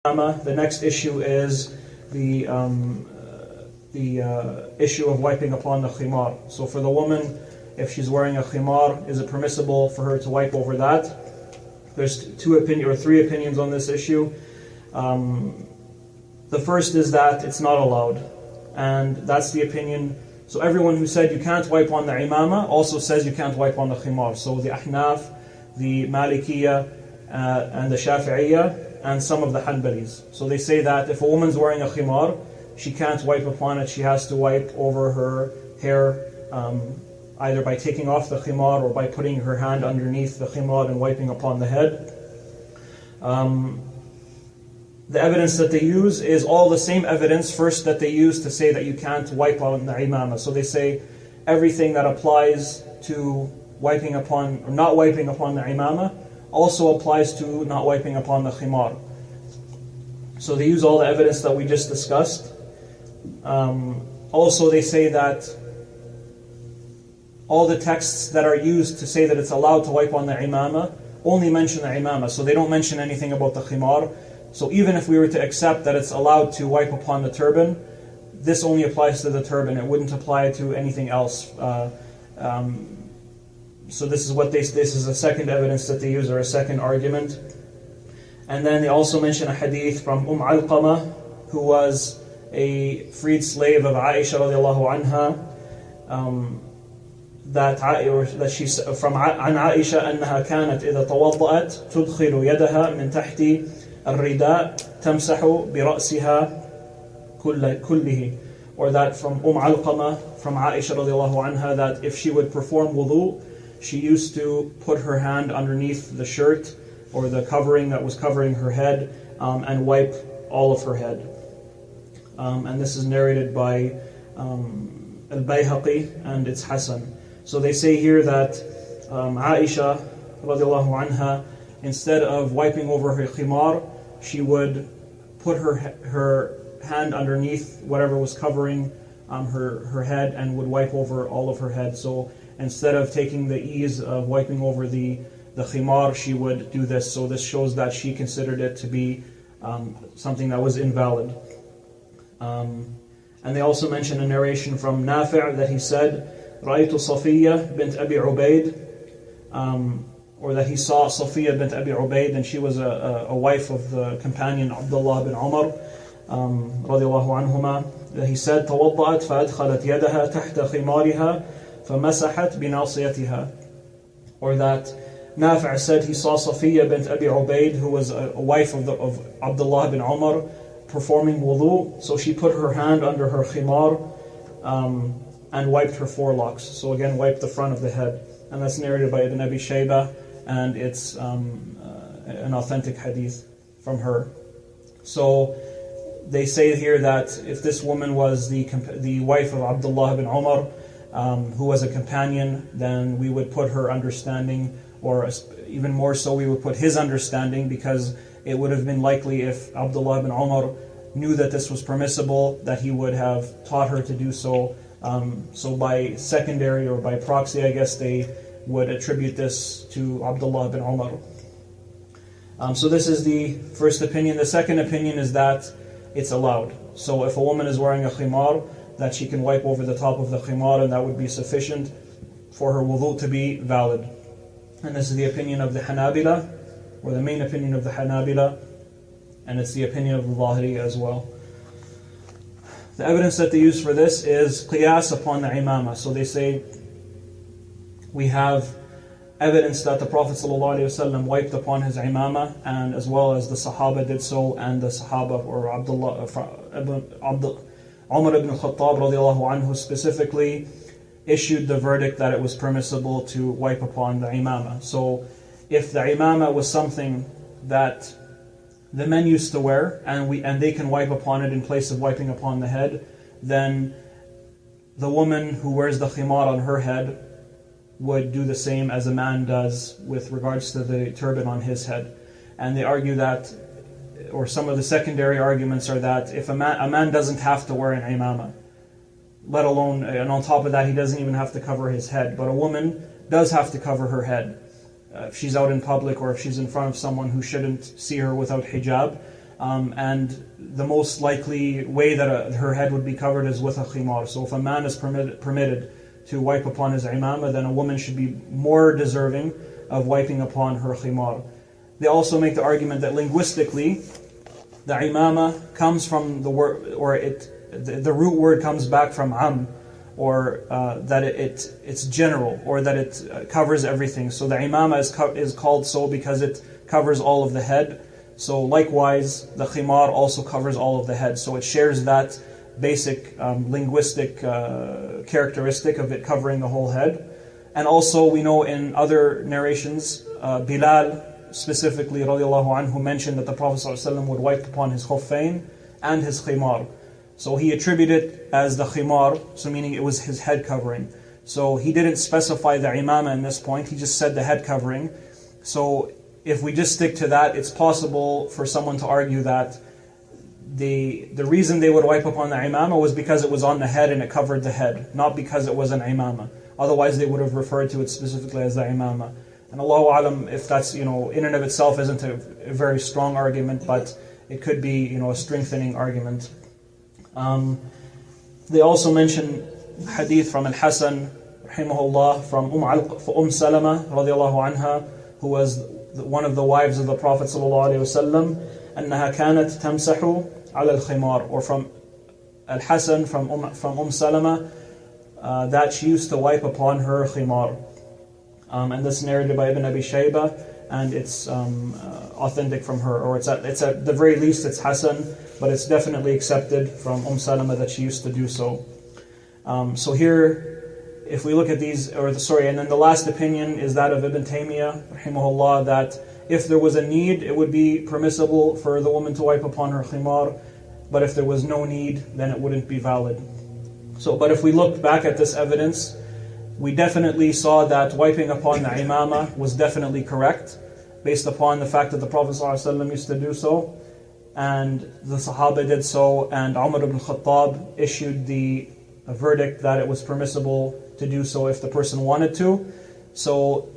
The next issue is the issue of wiping upon the khimar. So for the woman, if she's wearing a khimar, is it permissible for her to wipe over that? There's three opinions on this issue. The first is that it's not allowed, and that's the opinion. So everyone who said you can't wipe on the imama also says you can't wipe on the khimar. So the Ahnaf, the Malikiya, and the Shafi'iyya, and some of the Hanbalis. So they say that if a woman's wearing a khimar, she can't wipe upon it. She has to wipe over her hair, either by taking off the khimar or by putting her hand underneath the khimar and wiping upon the head. The evidence that they use is all the same evidence first that they use to say that you can't wipe on the imama. So they say everything that applies to wiping upon or not wiping upon the imama also applies to not wiping upon the khimar. So they use all the evidence that we just discussed. Also they say that all the texts that are used to say that it's allowed to wipe on the imama only mention the imama, so they don't mention anything about the khimar. So even if we were to accept that it's allowed to wipe upon the turban, this only applies to the turban, it wouldn't apply to anything else. So this is a second evidence that they use, or a second argument. And then they also mention a hadith from Alqamah, who was a freed slave of Aisha radiallahu anha, that she from عن عائشة أنها كانت إذا توضأت تدخل يدها من تحت الرداء تمسح برأسها كله. Or that from Alqamah, from Aisha radiallahu anha, that if she would perform wudhu, she used to put her hand underneath the shirt or the covering that was covering her head, and wipe all of her head. And this is narrated by Al-Bayhaqi, and it's Hasan. So they say here that Aisha radiallahu anha, instead of wiping over her khimar, she would put her hand underneath whatever was covering her head and would wipe over all of her head. So instead of taking the ease of wiping over the khimar, she would do this. So this shows that she considered it to be something that was invalid. And they also mention a narration from Nafi' that he said, رَأَيْتُ صَفِيَّةَ بِنْتْ أَبِي عُبَيْدٍ, or that he saw Safiya bint Abi Ubaid, and she was a wife of the companion Abdullah bin Umar radiallahu anhuma, that he said, توضأت فأدخلت يدها تحت خمارها فمسحت بناصيتها. Or that Nafi' said he saw Safiya bint Abi Ubaid, who was a wife of Abdullah bin Umar, performing wudu, so she put her hand under her khimar and wiped her forelocks. So again, wiped the front of the head. And that's narrated by Ibn Abi Shaybah, and it's an authentic hadith from her. So they say here that if this woman was the wife of Abdullah bin Umar, who was a companion, then we would put her understanding, or even more so, we would put his understanding, because it would have been likely if Abdullah bin Umar knew that this was permissible, that he would have taught her to do so. So by secondary or by proxy, I guess they would attribute this to Abdullah bin Umar. So this is the first opinion. The second opinion is that it's allowed. So if a woman is wearing a khimar, that she can wipe over the top of the khimar, and that would be sufficient for her wudu to be valid. And this is the opinion of the Hanabila, or the main opinion of the Hanabila, and it's the opinion of the Zahiri as well. The evidence that they use for this is qiyas upon the imama. So they say we have evidence that the Prophet ﷺ wiped upon his imama, and as well as the Sahaba did so, and the Sahaba, or Umar ibn Khattab radiallahu anhu specifically issued the verdict that it was permissible to wipe upon the imama. So if the imama was something that the men used to wear, and they can wipe upon it in place of wiping upon the head, then the woman who wears the khimar on her head would do the same as a man does with regards to the turban on his head. And they argue that, or some of the secondary arguments are that if a man doesn't have to wear an imama, let alone, and on top of that, he doesn't even have to cover his head, but a woman does have to cover her head. If she's out in public, or if she's in front of someone who shouldn't see her without hijab, and the most likely way that her head would be covered is with a khimar. So if a man is permitted to wipe upon his imama, then a woman should be more deserving of wiping upon her khimar. They also make the argument that linguistically, the imama comes from the word, or the root word comes back from am, or that it's general, or that it covers everything. So the imama is called so because it covers all of the head. So likewise, the khimar also covers all of the head. So it shares that basic linguistic characteristic of it covering the whole head. And also we know in other narrations, Bilal specifically radiallahu anhu mentioned that the Prophet ﷺ would wipe upon his khuffayn and his khimar. So he attributed it as the khimar, so meaning it was his head covering. So he didn't specify the imama in this point, he just said the head covering. So if we just stick to that, it's possible for someone to argue that the reason they would wipe upon the imama was because it was on the head and it covered the head, not because it was an imama. Otherwise they would have referred to it specifically as the imama. And Allahu Alam, if that's, in and of itself isn't a very strong argument, but it could be, a strengthening argument. They also mention hadith from Al-Hasan, rahimahullah, from Salama, radiallahu anha, who was one of the wives of the Prophet sallallahu alaihi wasallam, أنها كانت تمسح على الخمار, or from Al-Hasan from Salama, that she used to wipe upon her khimar. And this is narrated by Ibn Abi Shayba, and it's authentic from her, or it's at the very least it's Hasan, but it's definitely accepted from Salama that she used to do so. So here, if we look at these, and then the last opinion is that of Ibn Taymiyyah, rahimahullah, that if there was a need, it would be permissible for the woman to wipe upon her khimar, but if there was no need, then it wouldn't be valid. So, but if we look back at this evidence, we definitely saw that wiping upon the imama was definitely correct, based upon the fact that the Prophet ﷺ used to do so, and the Sahaba did so, and Umar ibn Khattab issued the verdict that it was permissible to do so if the person wanted to. So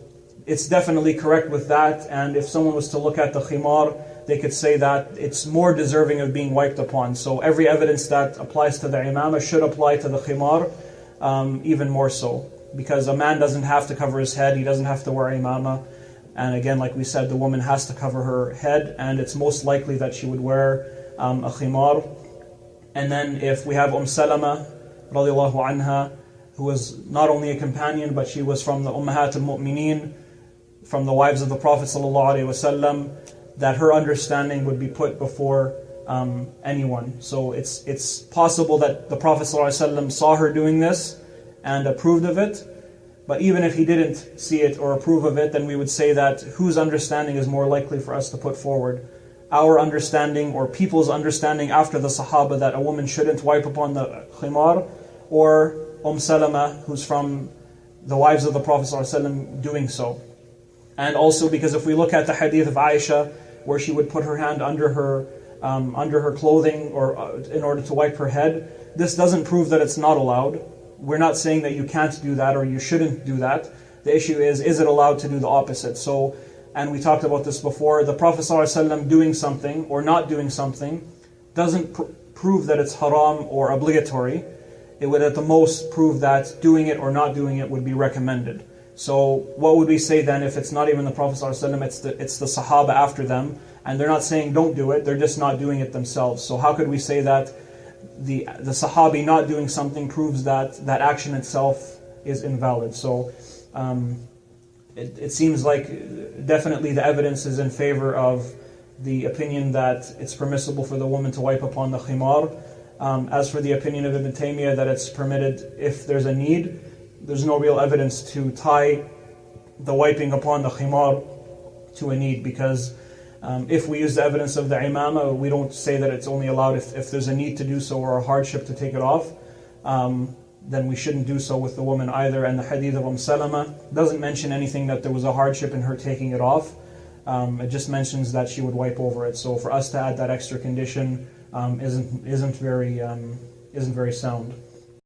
it's definitely correct with that, and if someone was to look at the khimar, they could say that it's more deserving of being wiped upon. So every evidence that applies to the imama should apply to the khimar, even more so. Because a man doesn't have to cover his head, he doesn't have to wear imama. And again, like we said, the woman has to cover her head, and it's most likely that she would wear a khimar. And then if we have Salama, radiallahu anha, who was not only a companion, but she was from the Ummahat al-Mu'mineen, from the wives of the Prophet sallallahu alaihi wasallam, that her understanding would be put before anyone. So it's possible that the Prophet sallallahu alaihi wasallam saw her doing this and approved of it, but even if he didn't see it or approve of it, then we would say that whose understanding is more likely for us to put forward? Our understanding, or people's understanding after the Sahaba, that a woman shouldn't wipe upon the khimar, or Salama, who's from the wives of the Prophet ﷺ, doing so. And also because if we look at the hadith of Aisha, where she would put her hand under her clothing, or in order to wipe her head, this doesn't prove that it's not allowed. We're not saying that you can't do that or you shouldn't do that. The issue is it allowed to do the opposite? So, and we talked about this before, the Prophet ﷺ doing something or not doing something doesn't prove that it's haram or obligatory. It would at the most prove that doing it or not doing it would be recommended. So what would we say then if it's not even the Prophet ﷺ, it's the Sahaba after them, and they're not saying don't do it, they're just not doing it themselves. So how could we say that the Sahabi not doing something proves that action itself is invalid? So it seems like definitely the evidence is in favor of the opinion that it's permissible for the woman to wipe upon the khimar. As for the opinion of Ibn Taymiyyah that it's permitted if there's a need, there's no real evidence to tie the wiping upon the khimar to a need, because if we use the evidence of the imama, we don't say that it's only allowed if there's a need to do so or a hardship to take it off. Then we shouldn't do so with the woman either. And the hadith of Salama doesn't mention anything that there was a hardship in her taking it off. It just mentions that she would wipe over it. So for us to add that extra condition isn't very sound.